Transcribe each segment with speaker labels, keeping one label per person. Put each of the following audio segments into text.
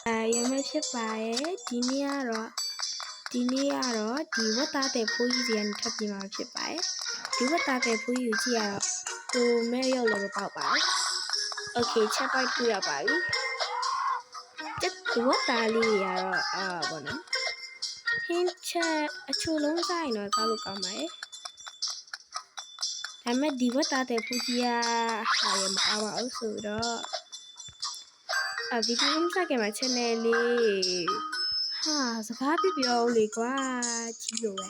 Speaker 1: ရမယ်ဖြစ်ပါရဲ့ဒီနေ့ကတော့ဒီဝတ်သားတဲ့ဖိုးကြီးတွေနဲ့ထပ်ပြီးမှာဖြစ်ပါတယ်ဒီဝတ်သားတဲ့ဖိုးကြီးကိုကြည့်ရတော့ကိုမဲရောက်လို့ပေါက်ပါတယ်โอเคချက်ပိုက်ပြရပါပြီဒီဝတ်သားလေးတွေကတော့ဘောနော်ဟင်းချက်အချို့လုံးစားရင်တော့စားလို့ကောင်းပါတယ်ဒါပေမဲ့ဒီဝတ်သားတဲ့ဖိုးကြီးကဟာရမအားပါဘူးဆိုတော့ဒီဒီလုံးစားကြမှာ channel လေးဟာစကားပြောလေကွာကြီးလို့ပဲ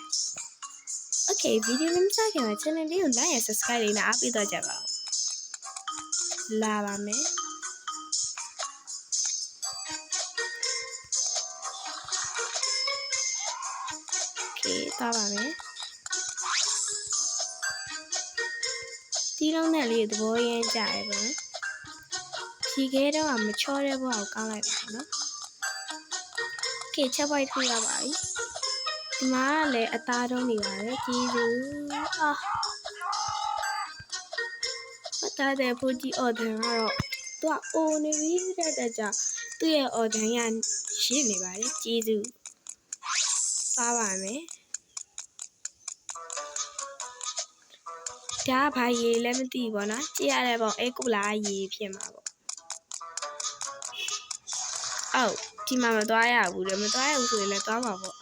Speaker 1: Okay ဗီဒီယိုလေးစကြမှာ channel လေးကို like နဲ့ subscribe လေးနဲ့အားပေးတော့ကြပါဦးလာပါမယ် Okay သွားပါမယ်ဒီလုံးနဲ့လေးသဘောရင်းကြရပါဒီခဲတော့မချောတဲ့ဘဝကိုကောင်းလိုက်ပါနော် Okay ချက်ပိုက်ထွေးရပါပြီဒီမှာလည်းအသားတုံးနေပါတယ်ကြီးစုပတ်သားတဲ့ဖိုးကြီးအော်ဒန်ကတော့သူကအိုနေပြီးတဲ့ကြောင့်သူ့ရဲ့အော်ဒန်ရရှင်းနေပါတယ်ကြီးစုသွားပါမယ်ဒါကဘာရေလဲမသိဘူးပေါ့နော်ကြည့်ရတဲ့ပုံအေးကုလားရေဖြစ်မှာပေါ့အော်ဒီမှာမသွားရဘူးလေမသွားရဘူးဆိုရင်လည်းသွားပါပေါ့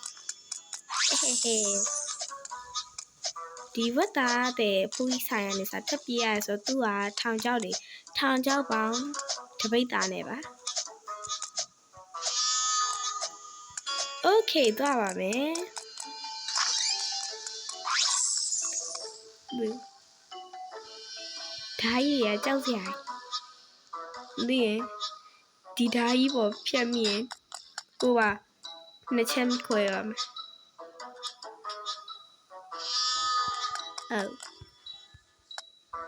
Speaker 1: ဒီဝတ်သားတဲ့ဖူးကြီးဆိုင်ရနေစားထပ်ပြရဆိုသူကထောင်ချောက်ပေါင်းတပိတ်သားနဲ့ပါโอเคသွားပါမယ်ဓာကြီးရကြောက်စရာလေဒီဓာကြီးပေါ်ဖြတ်မိရင်ကိုကနှစ်ချက်ခွဲရမယ်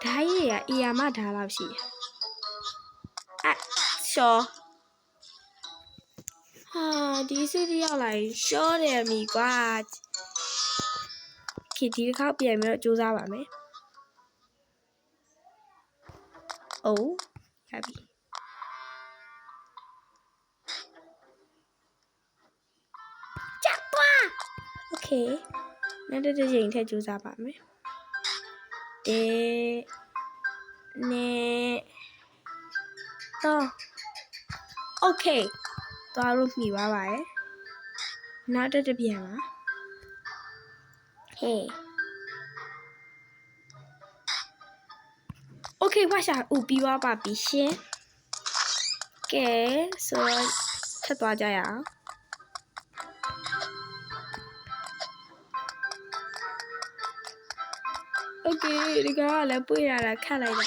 Speaker 1: ဓာကြီးရအီယာမဓာလောက်ရှိရှောဒီစီးရောက်လာရင်ရှောတယ်မိကွာခေဒီတစ်ခေါက်ပြန်ပြီးတော့စူးစမ်းပါမယ်အိုးရပြီချက်သွားโอเคနောက်တစ်ချိန်ထည့်စူးစမ်းပါမယ်โอเคသွားလို့မှီပါပါရဲ့နောက်တစ်ပြန်ပါโอเคဝါရှာပြီးသွားပါပြီရှင်ကဲဆိုတော့ထပ်သွားကြရအောင်โอเคဒီကလည်းပွေရတာခတ်လိုက်တာ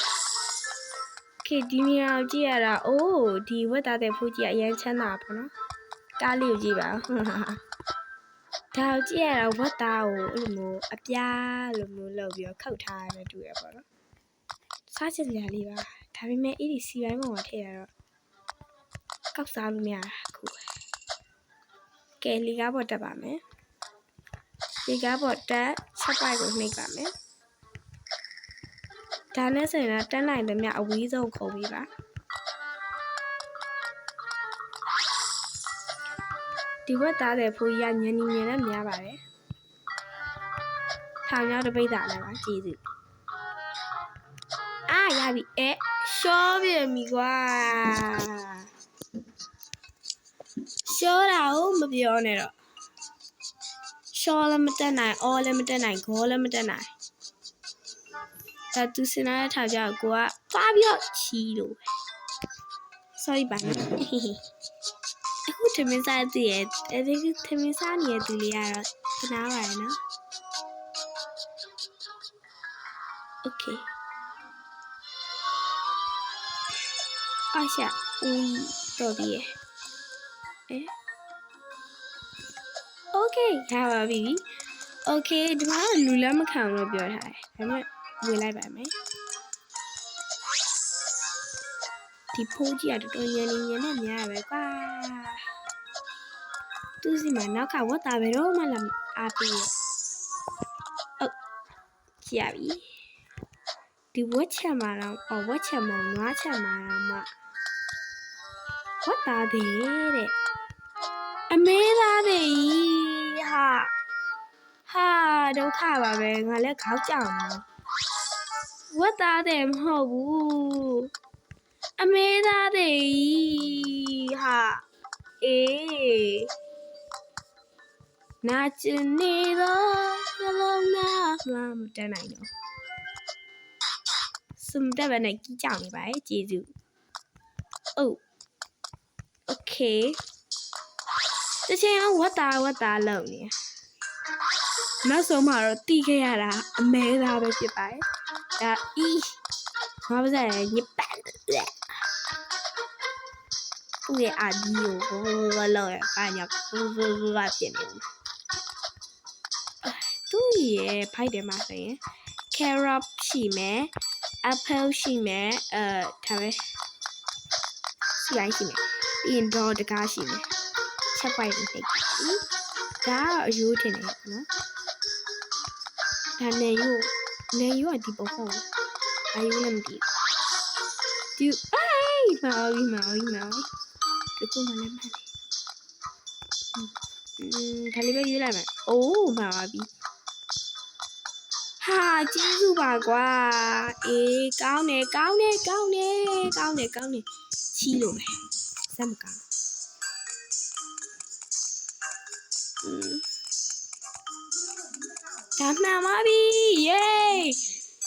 Speaker 1: ဒီနေရာကိုကြည့်ရတာအိုးဒီဝတ်သားတဲ့ဖိုးကြီးအရင်ချမ်းသာပါနော်ကားလေးကိုကြည့်ပါဒါကိုကြည့်ရတာဝတ်သားကိုအဲ့လိုမျိုးအပြားလိုမျိုးလုပ်ပြီးတော့ခောက်ထားရတယ်တူရပါတော့စားချင်ကြလေးပါဒါပေမဲ့အဲ့ဒီစီပိုင်းပေါ်မှာထည့်ရတော့ကောက်စားလို့မရတာခုကဲလီကားပေါ်တက်ပါမယ်လီကားပေါ်တက်ချက်ပိုက်ကိုနှိပ်ပါမယ်ဒါနဲ့ဆိုရင်တန်းနိုင်သမျှအဝေးဆုံးခုံပြီးပါဒီဝတ်သားတဲ့ဖိုးကြီးကညနေညနဲ့များပါတယ်ထောင်ရောက်တပိတ်တာလည်းပါကြည့်စုရပြီရှောပြပြီကွာရှောတာကိုမပြောနဲ့တော့ရှောလည်းမတက်နိုင်အော်လည်းမတက်နိုင်ဂေါ်လည်းမတက်နိုင်ဒါသူစင်လာတဲ့ထောင်ကြောက်ကိုကသွားပြီးတော့ချီလို့ sorry ပါအခုထမင်းစားတည်ရဲ့အဲဒီထမင်းစားနေတဲ့သူလေးကတော့ခနာပါရနော် okayရှာဦးတော်ပြီokay ရပါပြီ okay ဒီမှာလူလည်းမခံလို့ပြောထားတယ်ဒါပေမဲ့ဝင်လိုက်ပါမယ်ဒီဖိုးကြီးကတော်တော်ညံနေနဲ့များပဲကွာသူစီမှာနောက်ကဝတ်သားပဲတော့မှလာအားပေးရကြပြီဒီဝတ်ချက်မှာတော့ဝတ်ချက်မှာနွားချက်မှာတော့မှဝ what သားတဲ့အမဲသားတဲ့ဟာဒုက္ခပါပဲငါလည်းခေါက်ကြောင်နော်ဝတ်သားတဲ့မဟုတ်ဘူးအမဲသားတဲ့ဟာအေးနာကျင်နေတော့နှလုံးသားမတတ်နိုင်တော့စမတက်ပဲနဲ့ကြီးကြောင်နေပါရဲ့ကျေးဇူးโอเคတချင်အောင်ဝတ်သားလုံနေနောက်ဆုံးမှာတော့တီးခဲ့ရတာအမဲသားပဲဖြစ်ပါတယ်ဒါငါပါစက်ညပတ်ဦးရဲ့အာဒီကိုဘလောက်ရပါညာဘူးဖြစ်နေဘူးသူ့ရဲ့ဖိုက်တယ်မှာဆိုရင် carrot ရှိမယ် apple ရှိမယ်ဒါပဲစီရိုင်းရှိမယ်ပြီးရင်တော့တကားရှိမယ်ချက်ပိုက်နေတယ်ဒါကအယိုးထင်တယ်နော်ဒါနေယူကဒီပုံဟုတ်အယိုးလည်းမသိဘူးမောင်ဒီကုမလည်းမှန်တယ်ဒါလေးပဲရွေးလိုက်မယ်အိုးမှာပါပြီဟာကျေးဇူးပါကွာအေးကောင်းတယ်ချီလို့ပဲစမ်းမကောင်းဒါမှန်ပါပြီယေး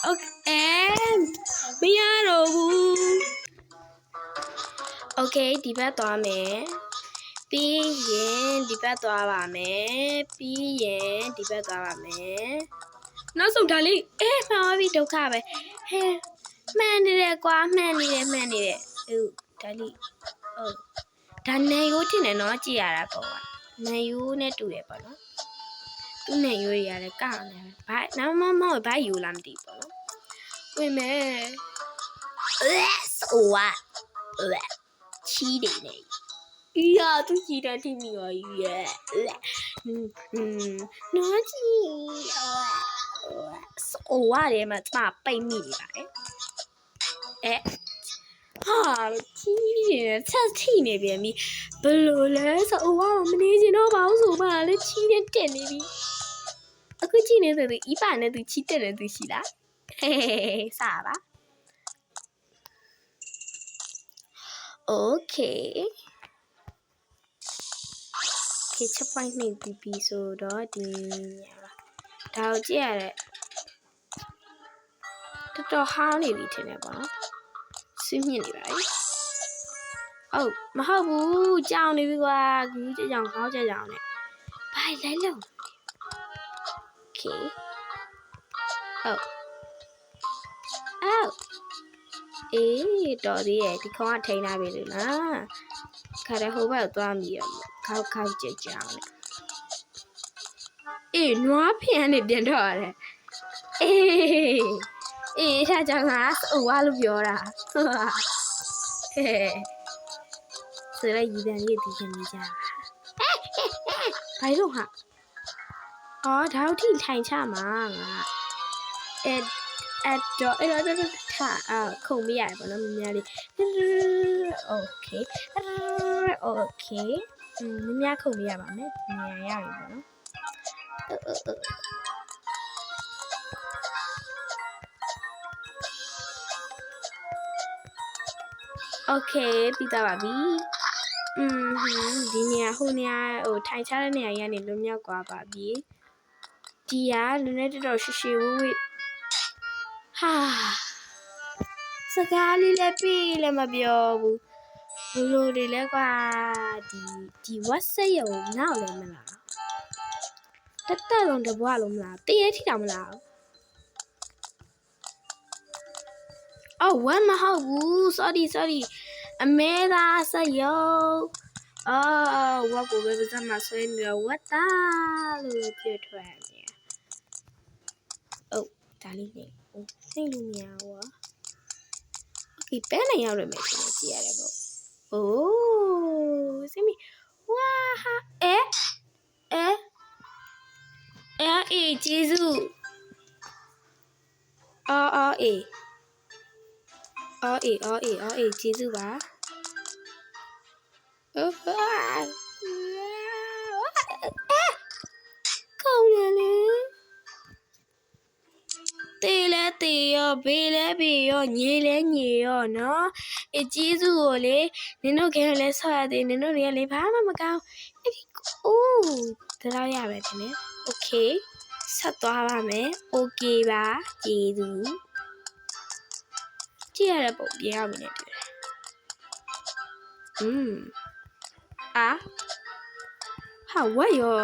Speaker 1: โอเคမရတော့ဘူးโอเคဒီဘက်သွားမယ်ပြီးရင်ဒီဘက်သွားပါမယ်ပြီးရင်ဒီဘက်သွားပါမယ်နောက်ဆုံးဒါလေးမှန်ပါပြီဒုက္ခပဲဟဲမှန်နေတယ်ကွာမှန်နေတယ်ဒါလေးဒါနေရိုးတင်တယ်နော်ကြည့်ရတာပေါ့နေရိုးနဲ့တူတယ်ပေါ့နော်သူ့နေရိုးတွေရတယ်ကောက်နေတယ်ဘာနောက်မဟုတ်ဘာယူလာမသိပေါ့နော်ဝင်မယ်ဆိုဝါချီးတယ်နေသူကြည့်တဲ့ထိမိရောနော်ကြည့်ဆိုဝါတယ်မှာကျမပိတ်မိနေပါတယ်ဟာချီးနေချက်ထိနေပြန်ပြီဘလို့လဲဆိုဝါမနေချင်တော့ပါဘူးဆိုမှလည်းချီးနဲ့တက်နေပြီအခုချီးနေသူဤပါနဲ့သူချီးတက်နေသူရှိလားစပါโอเคချက်ပိုက်နေပြီဆိုတော့ဒီဒါကိုကြည့်ရတဲ့တော်တော်ဟောင်းနေပြီထင်တယ်ပေါ့နော်စင်းမြင့်နေပါပြီမဟုတ်ဘူးကြောင်နေပြီကွာဂူးကြောင်ခေါင်းကြောင်နဲ့ဘာလိုက်လို့โอเคတော်သေးရဲ့ဒီခေါင်းကထိန်းလာပြီလို့လားခါတဲ့ဟိုဘက်ကိုသွားမိရခေါက်ကြကြောင်နဲ့နွားဖျန်းနေပြန်တော့ရတယ်ဒါကြောင့်ငါဝါလို့ပြောတာဆိုတော့ရည်တန်လေးဒီချင်နေကြဘာလို့ဟာဒါတို့ထိထိုင်ချမှာငါတော့ခုံမရတယ်ပေါ့နော်မများလေးโอเคမများခုံမရပါမယ်နေရာရပြီပေါ့နော်โอเคပြီးသားပါပြီဒီနေရာဟိုနေရာထိုင်ချတဲ့နေရာကြီးကနေလွတ်မြောက်သွားပါပြီဒီကလူနဲ့တော်ရှည်ဝေးဟာစကားလေးလည်းပြီးလည်းမပြောဘူးဘလို့တွေလဲကွာဒီဝက်ဆက်ရုံနောက်လည်းမလားတက်လုံးတပွားလုံးမလားတရေထိတောင်မလားဝမ်းမဟုတ်ဘူး sorry အမဲသားဆက်ရုံဝက်ကိုပဲစမ်းမဆွဲနေတော့ဝက်သားလို့ပြောထွက်နေဒါလေးနေစိတ်လို့မရဘူးOkay ပဲနေရောက်ရမယ်ဆိုတော့ကြည့်ရတယ်ပေါ့စိတ်မဝါဟာကျေးဇူးကျေးဇူးပါ ကောင်းတယ်လေတေးလဲတေးရောဘေးလဲဘေးရောညေလဲညေရောနော်အကျေးစုကိုလေနင်တို့ခဲလဲဆော့ရတယ်နင်တို့တွေကလေဘာမှမကောင်းအဲ့ဒီအိုးဒါတော့ရပဲဒီနေ့โอเคဆက်သွားပါမယ်โอเคပါကျေးဇူးကြည့်ရတဲ့ပုံပြရမယ်နဲ့တွေ့တယ်အာဟာဝက်ရော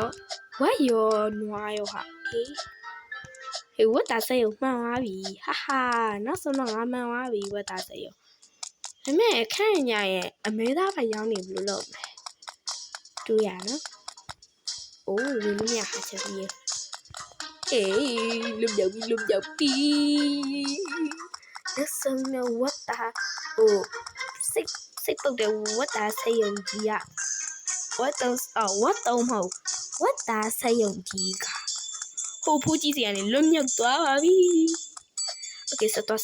Speaker 1: နွားရောဟာအေးဟေးဝတ်သားစက်ရုံမှန်သွားပြီဟာဟာနောက်ဆုံးတော့ငါမှန်သွားပြီဝတ်သားစက်ရုံဒါပေမဲ့အခန့်ညာရဲ့အမဲသားပဲရောင်းနေဘူးလို့လုပ်မယ်တွေ့ရနော်အိုးဝင်းမရဟာချက်ကြီးအေးလုံရောက်ပြီနောက်ဆုံးတော့ဝတ်သားဟိုစိတ်ပုတ်တဲ့ဝတ်သားစက်ရုံကြီးကဝတ်တုံးမဟုတ်ဝတ်သားစက်ရုံကြီးကဟိုဖူးကြီးစီကနေလွတ်မြောက်သွားပါပြီโอเคဆက်သွား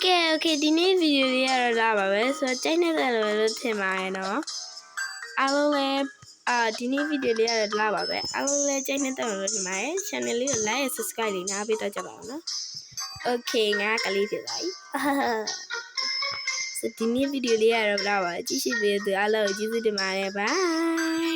Speaker 1: ကဲโอเคဒီနေ့ဗီဒီယိုလေးကတော့လာပါပဲဆိုတော့ကြိုက်နေတဲ့လို့ထင်ပါတယ်နော်အားလုံးလည်းဒီနေ့ဗီဒီယိုလေးကတော့လာပါပဲအားလုံးလည်းကြိုက်နေတဲ့လို့ထင်ပါတယ် channel လေးကို like and subscribe လေးနားပေးတော့ကြပါဦးနော်โอเคငါကလေးဖြစ်သွားပြီဆိုဒီနေ့ဗီဒီယိုလေးကတော့လာပါကြည့်ရှုပေးတဲ့အားလုံးကိုကျေးဇူးတင်ပါတယ် bye